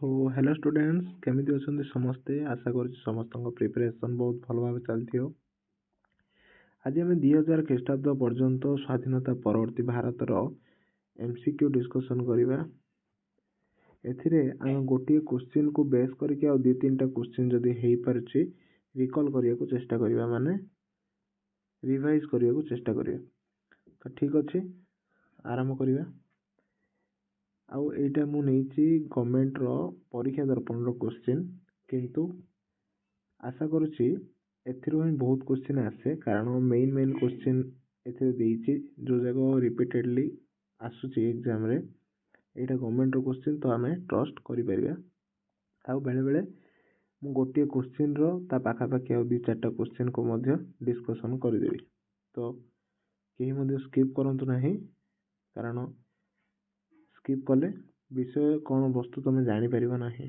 So hello students केमिति अछंती समस्ते आशा करूँ समस्त प्रिपरेशन बहुत भल भाव चलती आज आम 2000 ख्रीटाब्द पर्यंत स्वाधीनता परवर्ती भारतर एमसीक्यू डिस्कसन करवा एथिरे आम गोटे क्वेश्चन को बेस करके दु तीन टा क्वेश्चन जदि हो पारे रिकॉल करने को चेष्टा करवा माने रिवाइज करने को चेष्टा करवा तो ठीक अच्छे आरंभ करवा आउ एटा मु नेछि गवर्नमेंट रो परीक्षा दर्पण रो क्वेश्चन किंतु आशा करूछि एथिरो ही बहुत क्वेश्चन आसे कारण मेन क्वेश्चन एथिरे देछि जो जगह रिपीटेडली आसुछि एग्जाम रे एटा गवर्नमेंट रो क्वेश्चन तो हमें ट्रस्ट करि परिबा आउ बेले बेले मु गोटे क्वेश्चन रो ता पाखा पाखी आउ दि चारटा क्वेश्चन को मध्य डिस्कशन करि देबी तो केही मध्य स्किप करंतु नाही कारण स्किप कले विषय कौन वस्तु तुम जानी परिबा नाही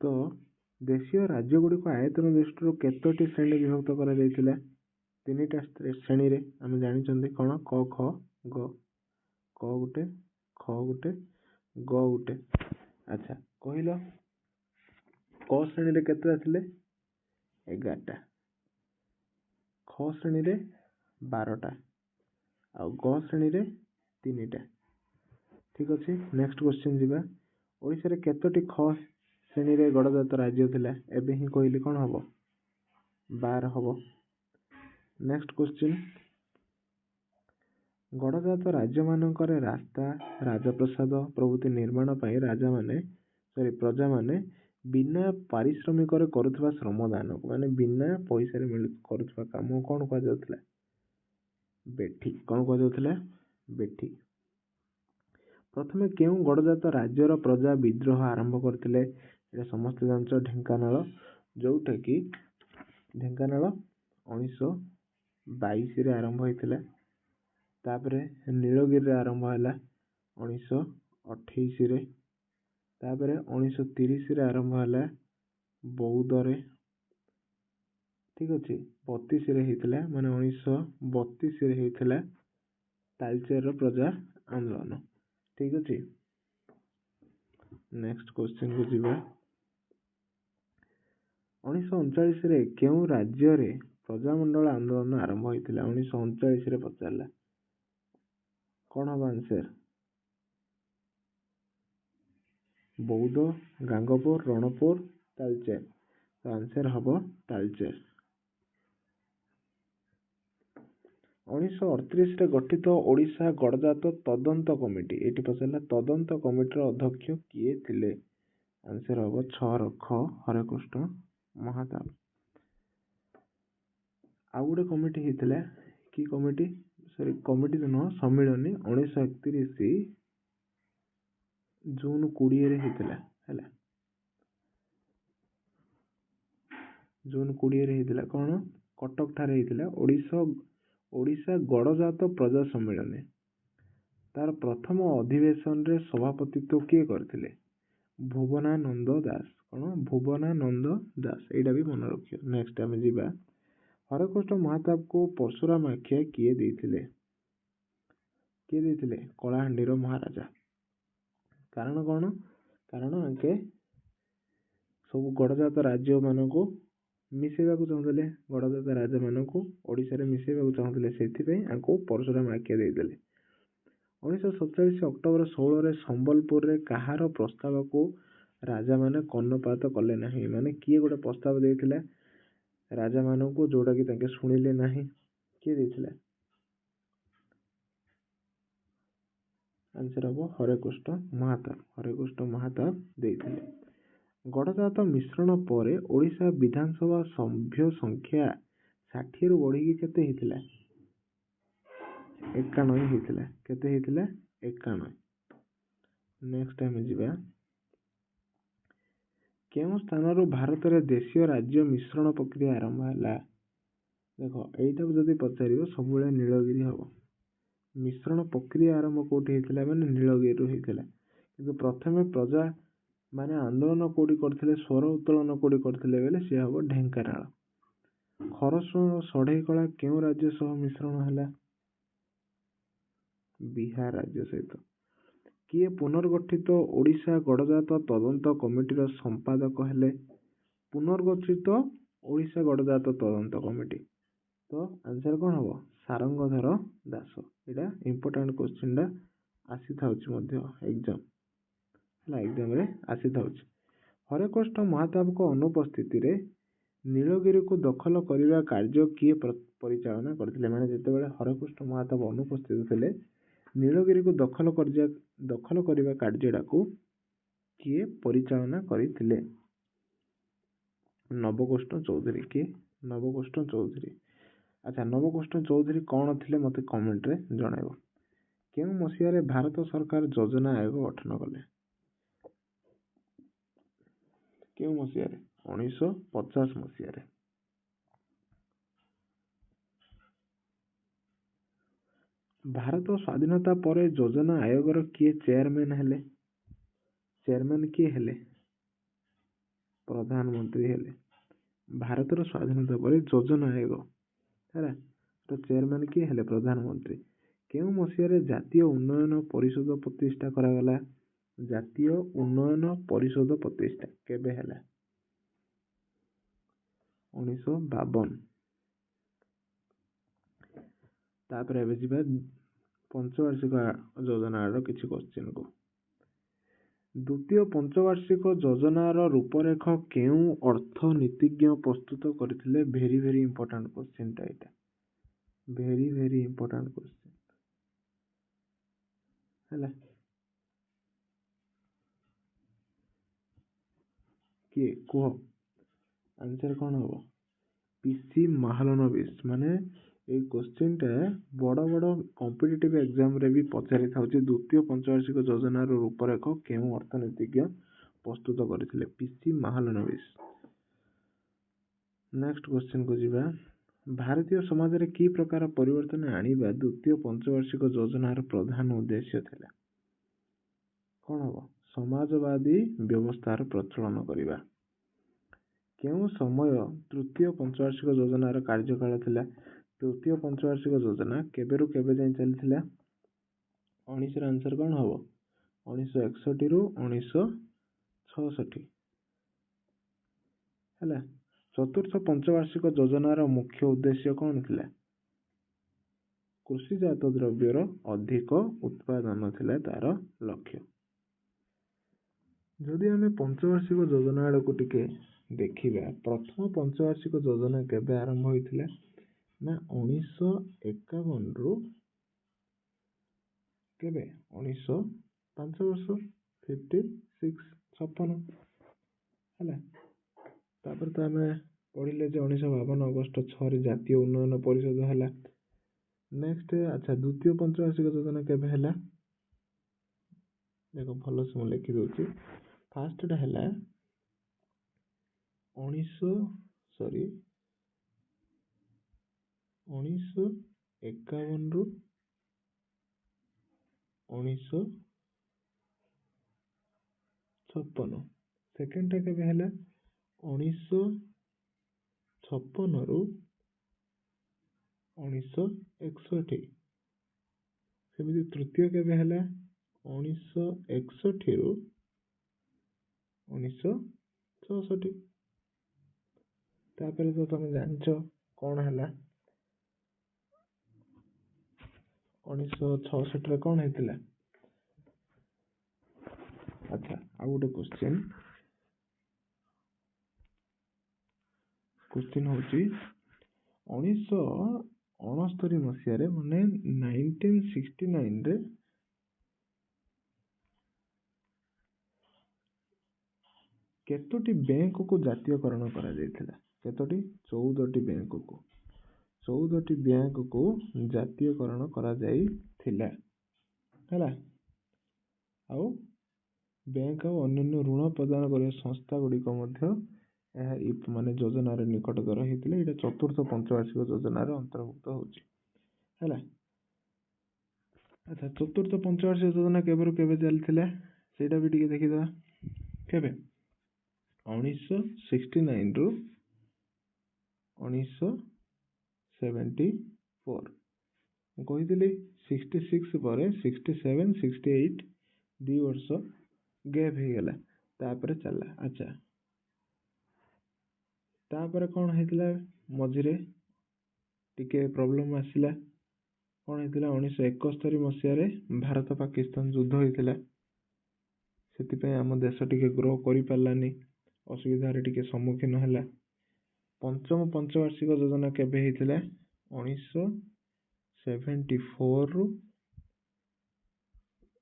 तो देशीय राज्य गुडी को आयतन दृष्टि केतोटी श्रेणी विभक्त करा जायतिला तीनटा श्रेणी रे हम जानि चंदी कोन क ख ग क गुटे ख गुटे ग गुटे अच्छा कहिलो क श्रेणी रे केते आथिले 11 टा ख श्रेणी रे 12 टा आ ग श्रेणी रे 3 टा ठीक अच्छे नेक्स्ट क्वेश्चन जीवा ओडिसा रे केतोटी ख श्रेणी रे गणजात राज्य थिला एबे ही कहली कोन हबो 12 हबो नेक्स्ट क्वेश्चन गणजात राज्य मानकर रास्ता राजप्रसाद प्रभृति निर्माण पई राजा माने प्रजा माने बिना पारिश्रमिक रे करूथबा श्रमदान माने बिना पैसा रे करूथबा काम कोन कह जाउथला बेठी कोन कह जाउथला बेठी प्रथमे केउ गणजात राज्यर प्रजा विद्रोह आरंभ करथिले एटा समस्त जानच ढेंकानाल जोटा कि ढेंकानाल 1922 रे आरंभ होइथिला तापरे नीलगिरी रे आरंभ होला 1928 रे तापरे 1930 रे आरंभ होला बौद्ध रे ठीक अछि 32 रे हेतिला माने 1932 रे हेतिला तालचेर रो प्रजा आंदोलन ठीक अछि नेक्स्ट क्वेश्चन को जीवा 1939 रे केउ राज्य रे प्रजामंडल आंदोलन आरंभ होइतिला 1939 रे पचारला कोन हबा आंसर बौद्ध गांगपुर रणपुर तालचेर तो आंसर हबो तालचेर 1938 रे गठित ओडिशा गणजात तदंत कमिटी एटी पचारला तदंत कमिटी रो अध्यक्ष किए थिले आंसर हबो 6 ख हरकृष्ण महाताब आ गुडे कमिटी हितला की कमिटी सॉरी कमिटी न सम्मेलनी 1931 जून 20 रे हितला हैला जून 20 रे हितला कोन कटक ठारे हितला ओडिशा गणजात प्रजा सम्मेलन तार प्रथम अधिवेशन रे सभापतित्व किए करथिले भुवनानंद दास कोन भुवनानंद दास एटा भी मन रखियो नेक्स्ट हम जीवा हरकृष्ण महाताब को परशुराम आख्या किए देथिले कलाहांडी रो महाराजा कारण कोन कारण आके सब गणजात राज्य मानको मिसेबा को चाहूले गणजात राजा मानको ओडिसा रे मिसेबा को चाहूले सेथि पई आको परशुराम आख्या दे देले 1947 अक्टोबर 16 रे संबलपुर रे कहार प्रस्ताव को राजा माने कर्णपात कले नाही माने किए गोटे प्रस्ताव देथिला राजा मानको जोडा कि ताके सुनिले नाही किए देथिला आंसर हबो हरेकृष्ण महाताब देथिले गणजात मिश्रण परे ओडिशा विधानसभा सभ्य संख्या 60 रु बढ़ी केते हितला 91 हितला केते हितला 91 नेक्स्ट टाइम जीवा केउ स्थान रो भारत रे देशीय राज्य मिश्रण प्रक्रिया आरंभ हला देखो एटा जदी पचारियो सबुले नीलगिरी हबो मिश्रण प्रक्रिया आरंभ कोठी हितला माने नीलगिरी रो हितला किंतु प्रथमे प्रजा माने आंदोलन कोडी करथिले स्वर उत्तोलन कोडी करथिले बेले से हबो ढेंकानाल खरसुण सढेई कला केउ राज्य सह मिश्रण हला बिहार राज्य सहित କିଏ ପୁନର୍ଗଠିତ ଓଡ଼ିଶା ଗଡ଼ଜାତ ତଦନ୍ତ କମିଟିର ସମ୍ପାଦକ ହେଲେ? ପୁନର୍ଗଠିତ ଓଡ଼ିଶା ଗଡ଼ଜାତ ତଦନ୍ତ କମିଟି। ତ ଆନ୍ସର କ'ଣ ହବ? ସାରଙ୍ଗଧର ଦାସ। ଏଇଟା ଇମ୍ପୋର୍ଟାଣ୍ଟ କ୍ୱେଶ୍ଚିନ୍ଟା ଆସିଥାଉଛି ମଧ୍ୟ ଏକ୍ଜାମ୍ରେ ଆସିଥାଉଛି। ହରେକୃଷ୍ଣ ମହାତାବଙ୍କ ଅନୁପସ୍ଥିତିରେ ନୀଳଗିରିକୁ ଦଖଲ କରିବା କାର୍ଯ୍ୟ କିଏ ପରିଚାଳନା କରିଥିଲେ? ମାନେ ଯେତେବେଳେ ହରେକୃଷ୍ଣ ମହାତାବ ଅନୁପସ୍ଥିତ ଥିଲେ ନୀଳଗିରିକୁ ଦଖଲ କରିବା କାର୍ଯ୍ୟଟାକୁ କିଏ ପରିଚାଳନା କରିଥିଲେ? ନବକୃଷ୍ଣ ଚୌଧୁରୀ। କିଏ? ନବକୃଷ୍ଣ ଚୌଧୁରୀ। ଆଚ୍ଛା, ନବକୃଷ୍ଣ ଚୌଧୁରୀ କ'ଣ ଥିଲେ ମୋତେ କମେଣ୍ଟରେ ଜଣାଇବ। କେଉଁ ମସିହାରେ ଭାରତ ସରକାର ଯୋଜନା ଆୟୋଗ ଗଠନ କଲେ? କେଉଁ ମସିହାରେ? 1950 ମସିହାରେ। ଭାରତ ସ୍ୱାଧୀନତା ପରେ ଯୋଜନା ଆୟୋଗର କିଏ ଚେୟାରମ୍ୟାନ୍ ହେଲେ? ଚେୟାରମ୍ୟାନ୍ କିଏ ହେଲେ? ପ୍ରଧାନମନ୍ତ୍ରୀ ହେଲେ। ଭାରତର ସ୍ୱାଧୀନତା ପରେ ଯୋଜନା ଆୟୋଗ ହେଲା ତ ଚେୟାରମ୍ୟାନ୍ କିଏ ହେଲେ? ପ୍ରଧାନମନ୍ତ୍ରୀ। କେଉଁ ମସିହାରେ ଜାତୀୟ ଉନ୍ନୟନ ପରିଷଦ ପ୍ରତିଷ୍ଠା କରାଗଲା? ଜାତୀୟ ଉନ୍ନୟନ ପରିଷଦ ପ୍ରତିଷ୍ଠା କେବେ ହେଲା? 1952। ତାପରେ ଏବେ ଯିବା ପଞ୍ଚବାର୍ଷିକ ଯୋଜନାର କିଛି କ୍ୱେଶ୍ଚିନ୍କୁ। ଦ୍ୱିତୀୟ ପଞ୍ଚବାର୍ଷିକ ଯୋଜନାର ରୂପରେଖ କେଉଁ ଅର୍ଥନୀତିଜ୍ଞ ପ୍ରସ୍ତୁତ କରିଥିଲେ? ଭେରି ଭେରି ଇମ୍ପୋର୍ଟାଣ୍ଟ କ୍ୱେଶ୍ଚିନ୍ଟା ଏଇଟା। ଭେରି ଭେରି ଇମ୍ପୋର୍ଟାଣ୍ଟ କ୍ୱେଶ୍ଚିନ୍ ହେଲା। କିଏ କୁହ? ଆନ୍ସର କ'ଣ ହବ? ପିସି ମାହାଲନୋବିସ୍। ମାନେ ଏଇ କ୍ୱେଶ୍ଚିନ୍ଟା ବଡ଼ ବଡ଼ କମ୍ପିଟିଟିଭ୍ ଏକ୍ଜାମ୍ରେ ବି ପଚାରିଥାଉଛି। ଦ୍ୱିତୀୟ ପଞ୍ଚବାର୍ଷିକ ଯୋଜନାର ରୂପରେଖ କେଉଁ ଅର୍ଥନୀତିଜ୍ଞ ପ୍ରସ୍ତୁତ କରିଥିଲେ? ପିସି ମାହାଲନୋବିସ୍। ନେକ୍ସଟ କ୍ୱେଶ୍ଚିନ୍କୁ ଯିବା। ଭାରତୀୟ ସମାଜରେ କି ପ୍ରକାର ପରିବର୍ତ୍ତନ ଆଣିବା ଦ୍ୱିତୀୟ ପଞ୍ଚବାର୍ଷିକ ଯୋଜନାର ପ୍ରଧାନ ଉଦ୍ଦେଶ୍ୟ ଥିଲା? କ'ଣ ହବ? ସମାଜବାଦୀ ବ୍ୟବସ୍ଥାର ପ୍ରଚଳନ କରିବା। କେଉଁ ସମୟ ତୃତୀୟ ପଞ୍ଚବାର୍ଷିକ ଯୋଜନାର କାର୍ଯ୍ୟକାଳ ଥିଲା? ତୃତୀୟ ପଞ୍ଚବାର୍ଷିକ ଯୋଜନା କେବେରୁ କେବେ ଯାଇ ଚାଲିଥିଲା? 19ର ଆନ୍ସର କ'ଣ ହବ? 1961ରୁ 1966 ହେଲା। ଚତୁର୍ଥ ପଞ୍ଚବାର୍ଷିକ ଯୋଜନାର ମୁଖ୍ୟ ଉଦ୍ଦେଶ୍ୟ କ'ଣ ଥିଲା? କୃଷିଜାତ ଦ୍ରବ୍ୟର ଅଧିକ ଉତ୍ପାଦନ ଥିଲା ତାର ଲକ୍ଷ୍ୟ। ଯଦି ଆମେ ପଞ୍ଚବାର୍ଷିକ ଯୋଜନା ଆଡ଼କୁ ଟିକେ ଦେଖିବା, ପ୍ରଥମ ପଞ୍ଚବାର୍ଷିକ ଯୋଜନା କେବେ ଆରମ୍ଭ ହୋଇଥିଲା? ନା 1951ରୁ କେବେ? 5 ବର୍ଷ 56 ହେଲା। ତାପରେ ତ ଆମେ ପଢ଼ିଲେ ଯେ 1952 ଅଗଷ୍ଟ 6ରେ ଜାତୀୟ ଉନ୍ନୟନ ପରିଷଦ ହେଲା। ନେକ୍ସଟ ଆଚ୍ଛା, ଦ୍ୱିତୀୟ ପଞ୍ଚବାର୍ଷିକ ଯୋଜନା କେବେ ହେଲା? ଦେଖ ଭଲସେ ମୁଁ ଲେଖି ଦେଉଛି। ଫାର୍ଷ୍ଟଟା ହେଲା 1951ରୁ 1956। ସେକେଣ୍ଡଟା କେବେ ହେଲା? 1956ରୁ 1961। ସେମିତି ତୃତୀୟ କେବେ ହେଲା? 1961ରୁ 1966। ତାପରେ ତ ତମେ ଜାଣିଛ କ'ଣ ହେଲା? 1966ରେ କ'ଣ ହେଇଥିଲା? ଆଚ୍ଛା, ଆଉ ଗୋଟେ କ୍ୱେଶ୍ଚିନ୍ ହେଉଛି 1969 ମସିହାରେ ମାନେ 1969ରେ କେତୋଟି ବ୍ୟାଙ୍କକୁ ଜାତୀୟକରଣ କରାଯାଇଥିଲା? କେତୋଟି? 14ଟି ବ୍ୟାଙ୍କକୁ। 14ଟି ବ୍ୟାଙ୍କକୁ ଜାତୀୟକରଣ କରାଯାଇଥିଲା ହେଲା। ଆଉ ବ୍ୟାଙ୍କ ଆଉ ଅନ୍ୟାନ୍ୟ ଋଣ ପ୍ରଦାନ କରିବା ସଂସ୍ଥା ଗୁଡ଼ିକ ମଧ୍ୟ ଏହା ମାନେ ଯୋଜନାର ନିକଟତର ହେଇଥିଲେ। ଏଇଟା ଚତୁର୍ଥ ପଞ୍ଚବାର୍ଷିକ ଯୋଜନାର ଅନ୍ତର୍ଭୁକ୍ତ ହେଉଛି ହେଲା। ଆଚ୍ଛା, ଚତୁର୍ଥ ପଞ୍ଚବାର୍ଷିକ ଯୋଜନା କେବେରୁ କେବେ ଚାଲିଥିଲା ସେଇଟା ବି ଟିକେ ଦେଖିଦେବା। କେବେ? 1969ରୁ 1974। ମୁଁ କହିଥିଲି 66 ପରେ 67, 68 2 ବର୍ଷ ଗ୍ୟାପ୍ ହେଇଗଲା, ତାପରେ ଚାଲିଲା। ଆଚ୍ଛା, ତାପରେ କ'ଣ ହେଇଥିଲା, ମଝିରେ ଟିକେ ପ୍ରୋବ୍ଲେମ୍ ଆସିଲା। କ'ଣ ହେଇଥିଲା, 1971 ମସିହାରେ ଭାରତ ପାକିସ୍ତାନ ଯୁଦ୍ଧ ହେଇଥିଲା। ସେଥିପାଇଁ ଆମ ଦେଶ ଟିକେ ଗ୍ରୋ କରିପାରିଲାନି, ଅସୁବିଧାରେ ଟିକେ ସମ୍ମୁଖୀନ ହେଲା। ପଞ୍ଚମ ପଞ୍ଚବାର୍ଷିକ ଯୋଜନା କେବେ ହେଇଥିଲା, 1974 ରୁ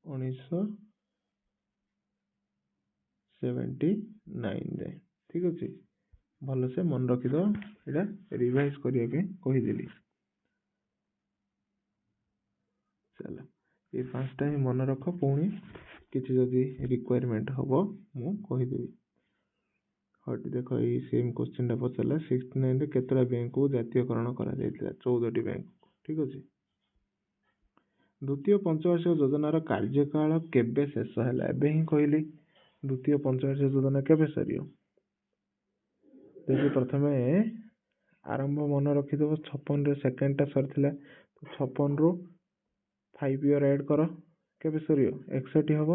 1979 ଯାଏ। ଠିକ୍ ଅଛି, ଭଲସେ ମନେ ରଖିଦବ, ଏଇଟା ରିଭାଇଜ କରିବା ପାଇଁ କହିଦେଲି। ଚାଲ, ଏ 5ଟା ହିଁ ମନେ ରଖ, ପୁଣି କିଛି ଯଦି ରିକ୍ୱାରମେଣ୍ଟ ହବ ମୁଁ କହିଦେବି। ହଟି ଦେଖ, ଏଇ ସେମ୍ କୋଶ୍ଚିନ୍ଟା ପଚାରିଲା 69ରେ କେତେଟା ବ୍ୟାଙ୍କକୁ ଜାତୀୟକରଣ କରାଯାଇଥିଲା, 14ଟି ବ୍ୟାଙ୍କକୁ। ଠିକ୍ ଅଛି। ଦ୍ୱିତୀୟ ପଞ୍ଚବାର୍ଷିକ ଯୋଜନାର କାର୍ଯ୍ୟକାଳ କେବେ ଶେଷ ହେଲା, ଏବେ ହିଁ କହିଲି ଦ୍ୱିତୀୟ ପଞ୍ଚବାର୍ଷିକ ଯୋଜନା କେବେ ସରିବ। ଯଦି ପ୍ରଥମେ ଆରମ୍ଭ ମନେ ରଖିଦେବ, 56ରେ ସେକେଣ୍ଡଟା ସରିଥିଲା, 56ରୁ 5 ଇୟର ଆଡ୍ କର, କେବେ ସରିବ, 61 ହବ।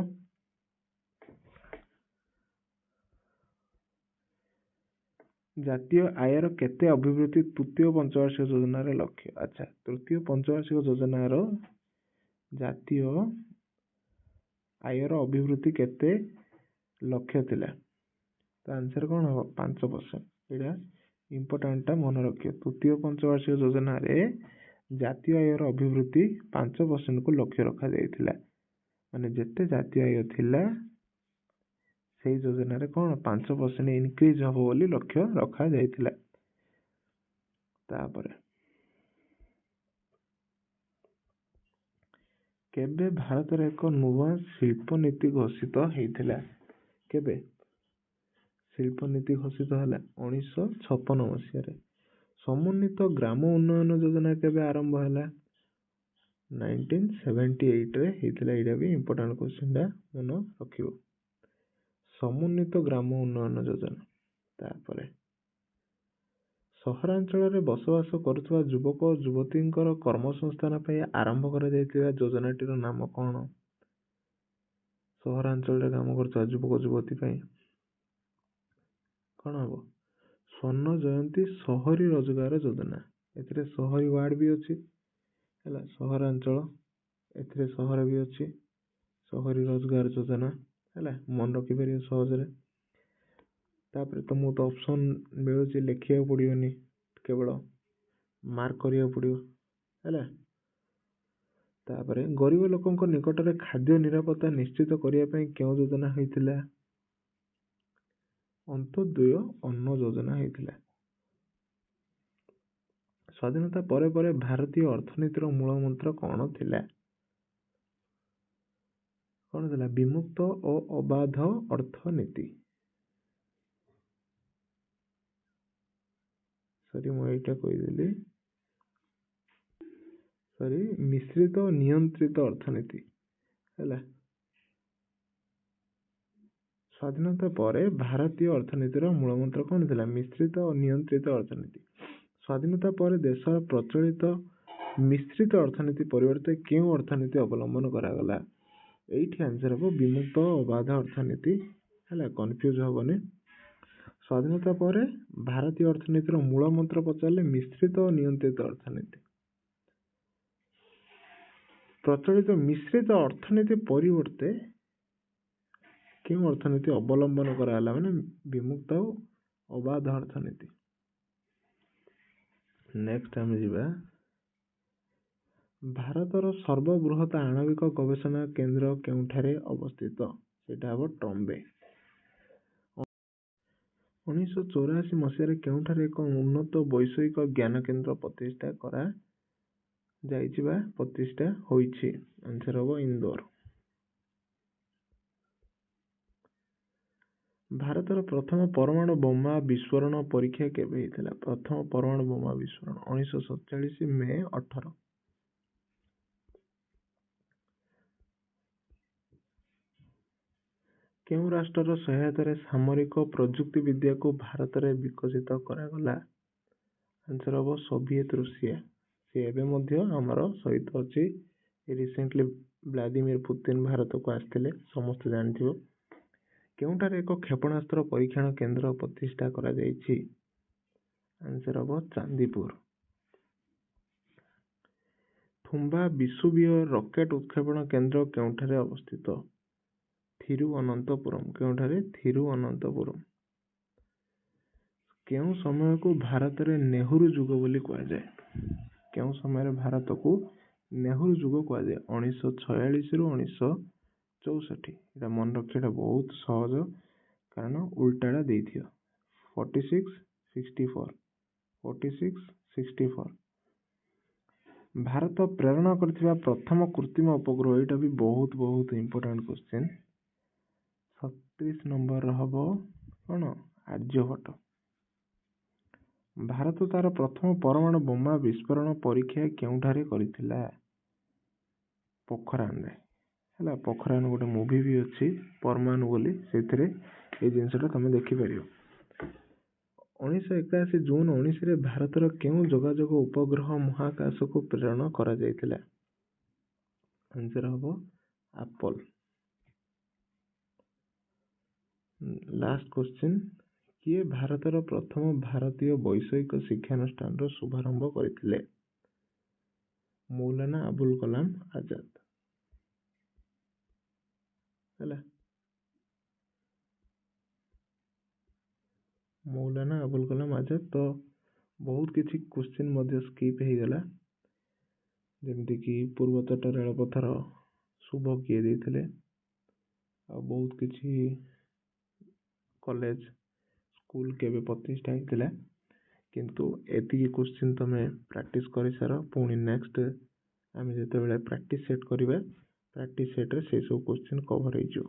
ଜାତୀୟ ଆୟର କେତେ ଅଭିବୃଦ୍ଧି ତୃତୀୟ ପଞ୍ଚବାର୍ଷିକ ଯୋଜନାର ଲକ୍ଷ୍ୟ। ଆଚ୍ଛା, ତୃତୀୟ ପଞ୍ଚବାର୍ଷିକ ଯୋଜନାର ଜାତୀୟ ଆୟର ଅଭିବୃଦ୍ଧି କେତେ ଲକ୍ଷ୍ୟ ଥିଲା, ତ ଆନ୍ସର କ'ଣ ହବ, 5%। ଏଇଟା ଇମ୍ପୋର୍ଟାଣ୍ଟଟା ମନେ ରଖିବ। ତୃତୀୟ ପଞ୍ଚବାର୍ଷିକ ଯୋଜନାରେ ଜାତୀୟ ଆୟର ଅଭିବୃଦ୍ଧି 5%କୁ ଲକ୍ଷ୍ୟ ରଖାଯାଇଥିଲା। ମାନେ ଯେତେ ଜାତୀୟ ଆୟ ଥିଲା ସେଇ ଯୋଜନାରେ କ'ଣ 5% ଇନକ୍ରିଜ ହବ ବୋଲି ଲକ୍ଷ୍ୟ ରଖାଯାଇଥିଲା। ତାପରେ କେବେ ଭାରତରେ ଏକ ନୂଆ ଶିଳ୍ପ ନୀତି ଘୋଷିତ ହେଇଥିଲା, କେବେ ଶିଳ୍ପ ନୀତି ଘୋଷିତ ହେଲା, 1956 ମସିହାରେ। ସମନ୍ୱିତ ଗ୍ରାମ ଉନ୍ନୟନ ଯୋଜନା କେବେ ଆରମ୍ଭ ହେଲା, 1978ରେ ହେଇଥିଲା। ଏଇଟା ବି ଇମ୍ପୋର୍ଟାଣ୍ଟ କ୍ୱେଶ୍ଚିନ୍ଟା ମନେ ରଖିବ, ସମନ୍ୱିତ ଗ୍ରାମ ଉନ୍ନୟନ ଯୋଜନା। ତାପରେ ସହରାଞ୍ଚଳରେ ବସବାସ କରୁଥିବା ଯୁବକ ଓ ଯୁବତୀଙ୍କର କର୍ମସଂସ୍ଥାନ ପାଇଁ ଆରମ୍ଭ କରାଯାଇଥିବା ଯୋଜନାଟିର ନାମ କ'ଣ। ସହରାଞ୍ଚଳରେ କାମ କରୁଥିବା ଯୁବକ ଯୁବତୀ ପାଇଁ କ'ଣ ହବ, ସ୍ୱର୍ଣ୍ଣ ଜୟନ୍ତୀ ସହରୀ ରୋଜଗାର ଯୋଜନା। ଏଥିରେ ସହରୀ ୱାର୍ଡ ବି ଅଛି ହେଲା, ସହରାଞ୍ଚଳ, ଏଥିରେ ସହର ବି ଅଛି, ସହରୀ ରୋଜଗାର ଯୋଜନା ହେଲା, ମନେ ରଖିପାରିବ ସହଜରେ। ତାପରେ ତୁମକୁ ତ ଅପସନ୍ ମିଳୁଛି, ଲେଖିବାକୁ ପଡ଼ିବନି, କେବଳ ମାର୍କ କରିବାକୁ ପଡ଼ିବ ହେଲା। ତାପରେ ଗରିବ ଲୋକଙ୍କ ନିକଟରେ ଖାଦ୍ୟ ନିରାପତ୍ତା ନିଶ୍ଚିତ କରିବା ପାଇଁ କେଉଁ ଯୋଜନା ହୋଇଥିଲା, ଅନ୍ତୋଦୟ ଅନ୍ନ ଯୋଜନା ହେଇଥିଲା। ସ୍ୱାଧୀନତା ପରେ ପରେ ଭାରତୀୟ ଅର୍ଥନୀତିର ମୂଳ ମନ୍ତ୍ର କ'ଣ ଥିଲା, କ'ଣ ଥିଲା, ବିମୁକ୍ତ ଓ ଅବାଧ ଅର୍ଥନୀତି। ମୁଁ ଏଇଟା କହିଦେଲି, ମିଶ୍ରିତ ଓ ନିୟନ୍ତ୍ରିତ ଅର୍ଥନୀତି ହେଲା। ସ୍ୱାଧୀନତା ପରେ ଭାରତୀୟ ଅର୍ଥନୀତିର ମୂଳମନ୍ତ୍ର କ'ଣ ଥିଲା, ମିଶ୍ରିତ ଓ ନିୟନ୍ତ୍ରିତ ଅର୍ଥନୀତି। ସ୍ୱାଧୀନତା ପରେ ଦେଶର ପ୍ରଚଳିତ ମିଶ୍ରିତ ଅର୍ଥନୀତି ପରିବର୍ତ୍ତେ କେଉଁ ଅର୍ଥନୀତି ଅବଲମ୍ବନ କରାଗଲା, ଏଇଠି ଆନ୍ସର ହେବ ବିମୁକ୍ତ ଓ ଅବାଧ ଅର୍ଥନୀତି ହେଲା, କନଫ୍ୟୁଜ ହବନି। ସ୍ୱାଧୀନତା ପରେ ଭାରତୀୟ ଅର୍ଥନୀତିର ମୂଳ ମନ୍ତ୍ର ପଚାରିଲେ ମିଶ୍ରିତ ଓ ନିୟନ୍ତ୍ରିତ ଅର୍ଥନୀତି। ପ୍ରଚଳିତ ମିଶ୍ରିତ ଅର୍ଥନୀତି ପରିବର୍ତ୍ତେ କେଉଁ ଅର୍ଥନୀତି ଅବଲମ୍ବନ କରାଗଲା, ମାନେ ବିମୁକ୍ତ ଓ ଅବାଧ ଅର୍ଥନୀତି। ନେକ୍ସଟ ଆମେ ଯିବା, ଭାରତର ସର୍ବବୃହତ ଆଣବିକ ଗବେଷଣା କେନ୍ଦ୍ର କେଉଁଠାରେ ଅବସ୍ଥିତ, ସେଇଟା ହେବ ଟମ୍ବେ। 1984 ମସିହାରେ କେଉଁଠାରେ ଏକ ଉନ୍ନତ ବୈଷୟିକ ଜ୍ଞାନ କେନ୍ଦ୍ର ପ୍ରତିଷ୍ଠା କରାଯାଇଛି ବା ପ୍ରତିଷ୍ଠା ହୋଇଛି, ଆନ୍ସର ହେବ ଇନ୍ଦୋର। ଭାରତର ପ୍ରଥମ ପରମାଣୁ ବୋମା ବିସ୍ଫୋରଣ ପରୀକ୍ଷା କେବେ ହେଇଥିଲା, ପ୍ରଥମ ପରମାଣୁ ବୋମା ବିସ୍ଫୋରଣ 1947 ମେ 18। କେଉଁ ରାଷ୍ଟ୍ରର ସହାୟତାରେ ସାମରିକ ପ୍ରଯୁକ୍ତି ବିଦ୍ୟାକୁ ଭାରତରେ ବିକଶିତ କରାଗଲା, ଆନ୍ସର ହେବ ସୋଭିଏତ ରୁଷିଆ। ସେ ଏବେ ମଧ୍ୟ ଆମର ସହିତ ଅଛି, ରିସେଣ୍ଟଲି ଭ୍ଲାଦିମିର ପୁତିନ ଭାରତକୁ ଆସିଥିଲେ, ସମସ୍ତେ ଜାଣିଥିବ। କେଉଁଠାରେ ଏକ କ୍ଷେପଣାସ୍ତ୍ର ପରୀକ୍ଷଣ କେନ୍ଦ୍ର ପ୍ରତିଷ୍ଠା କରାଯାଇଛି? ଆନ୍ସର ହବ ଚାନ୍ଦିପୁର। ଥୁମ୍ବା ବିସୁବିୟ ରକେଟ ଉତ୍କ୍ଷେପଣ କେନ୍ଦ୍ର କେଉଁଠାରେ ଅବସ୍ଥିତ? ଥିରୁଅନନ୍ତପୁରମ୍। କେଉଁଠାରେ? ଥିରୁଅନନ୍ତପୁରମ୍। କେଉଁ ସମୟକୁ ଭାରତରେ ନେହେରୁ ଯୁଗ ବୋଲି କୁହାଯାଏ? କେଉଁ ସମୟରେ ଭାରତକୁ ନେହେରୁ ଯୁଗ କୁହାଯାଏ? 1946ରୁ 1964। ଏଇଟା ମନେ ରଖିବାଟା ବହୁତ ସହଜ, କାରଣ ଉଲ୍ଟାଟା ଦେଇଥିବ। 46, 64। 46, 64। ଭାରତ ପ୍ରେରଣ କରିଥିବା ପ୍ରଥମ କୃତ୍ରିମ ଉପଗ୍ରହ, ଏଇଟା ବି ବହୁତ ଇମ୍ପୋର୍ଟାଣ୍ଟ କ୍ୱେଶ୍ଚିନ୍। 37 ନମ୍ବର ହବ କଣ? ଆର୍ଯ୍ୟଭଟ୍ଟ। ଭାରତ ତାର ପ୍ରଥମ ପରମାଣୁ ବୋମା ବିସ୍ଫୋରଣ ପରୀକ୍ଷା କେଉଁଠାରେ କରିଥିଲା? ପୋଖରାନରେ। ହେଲା, ପୋଖରାନ ଗୋଟେ ମୁଭି ବି ଅଛି ପରମାଣୁ ବୋଲି, ସେଥିରେ ଏଇ ଜିନିଷଟା ତମେ ଦେଖିପାରିବ। 1981 ଜୁନ 19ରେ ଭାରତର କେଉଁ ଯୋଗାଯୋଗ ଉପଗ୍ରହ ମହାକାଶକୁ ପ୍ରେରଣ କରାଯାଇଥିଲା? ଆନ୍ସର ହବ ଆପଲ। ଲାଷ୍ଟ କ୍ୱେଶ୍ଚିନ୍, କିଏ ଭାରତର ପ୍ରଥମ ଭାରତୀୟ ବୈଷୟିକ ଶିକ୍ଷାନୁଷ୍ଠାନର ଶୁଭାରମ୍ଭ କରିଥିଲେ? ମୌଲାନା ଆବୁଲ କଲାମ ଆଜାଦ। ହେଲା, ମୌଲାନା ଆବୁଲ କଲାମ ଆଜାଦ। ତ ବହୁତ କିଛି କ୍ୱେଶ୍ଚିନ୍ ମଧ୍ୟ ସ୍କିପ୍ ହେଇଗଲା, ଯେମିତିକି ପୂର୍ବତଟ ରେଳପଥର ଶୁଭ କିଏ ଦେଇଥିଲେ, ଆଉ ବହୁତ କିଛି କଲେଜ ସ୍କୁଲ କେବେ ପ୍ରତିଷ୍ଠା ହେଇଥିଲା। କିନ୍ତୁ ଏତିକି କ୍ୱେଶ୍ଚିନ୍ ତମେ ପ୍ରାକ୍ଟିସ୍ କରିସାର, ପୁଣି ନେକ୍ସଟ ଆମେ ଯେତେବେଳେ ପ୍ରାକ୍ଟିସ୍ ସେଟ୍ କରିବା, ପ୍ରାକ୍ଟିସ୍ ସେଟ୍ରେ ସେସବୁ କ୍ୱେଶ୍ଚିନ୍ କଭର୍ ହେଇଯିବ।